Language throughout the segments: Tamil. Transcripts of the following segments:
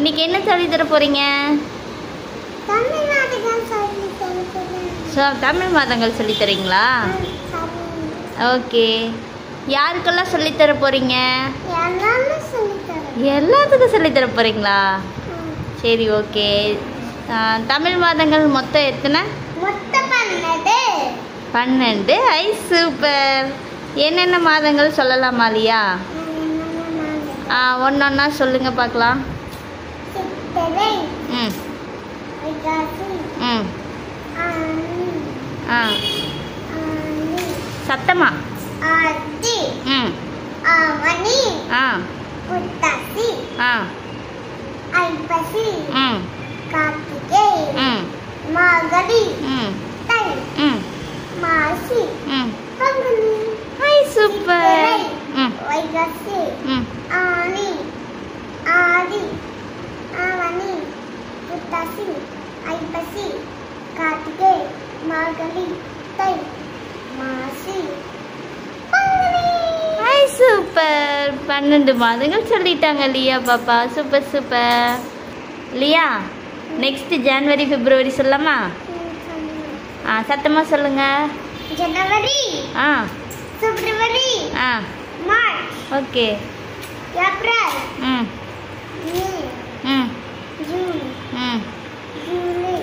இன்னைக்கு என்ன சொல்லி தர போறீங்க? தமிழ் மாதங்கள் சொல்லி தரீங்களா? ஓகே. யாருக்கெல்லாம் சொல்லி தர போறீங்க? எல்லாத்துக்கும் சொல்லி தர போறீங்களா? சரி, ஓகே. தமிழ் மாதங்கள் மொத்தம் எத்தனை? 12. ஐ சூப்பர். என்னென்ன மாதங்கள் சொல்லலாமா இல்லையா? ஒன்றொன்னா சொல்லுங்க பார்க்கலாம். ம் ம் சத்தமா. ம் ம் கார்த்திகை, மார்கழி, தை, மாசி, பங்குனி, ஐ சூப்பர். வைகாசி, ஆனி, ஆடி, ஆவணி, புத்தாசி, ஐப்பசி, கார்த்திகை, மார்கழி, தை, மாசி, பங்குனி. ஐ சூப்பர். 12 மாதங்கள் சொல்லிட்டாங்க லியா பாப்பா. Super super. லியா, நெக்ஸ்ட் ஜனவரி பிப்ரவரி சொல்லலாமா? சத்தமாக சொல்லுங்க. ஜனவரி, பிப்ரவரி, மார்ச், ஓகே, ஏப்ரல், ம் மே, ம் ஜூன், ம் ஜூலை,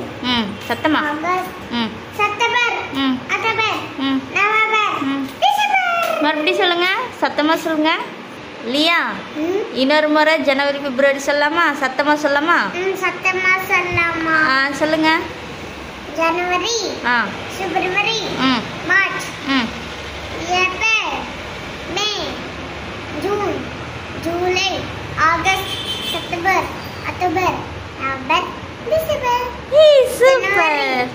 சத்தமா. ஆகஸ்ட், ம் செப்டம்பர், ம் அக்டோபர், ம் நவம்பர், ம் டிசம்பர். மறுபடியும் சொல்லுங்க. சத்தமாக சொல்லுங்க. லியா, இன்னொரு முறை ஜனவரி பிப்ரவரி சொல்லலாமா? சத்தமாக சொல்லலாமா? சத்தமா சொல்லலாமா? சொல்லுங்க. ஜனவரி, பிப்ரவரி, மார்ச், ஏப்ரல், மே, ஜூன், ஜூலை, ஆகஸ்ட், செப்டம்பர், அக்டோபர், நவம்பர், டிசம்பர். சூப்பர்.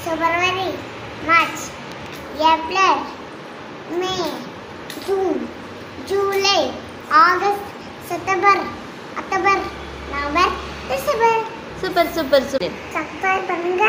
பிப்ரவரி, மார்ச், ஏப்ரல், மே, ஜூன், ஜூலை, ஆகஸ்ட், செப்டம்பர், அக்டோபர், நவம்பர், டிசம்பர். Super super super. சப்ஸ்கிரைப் பண்ணுங்க.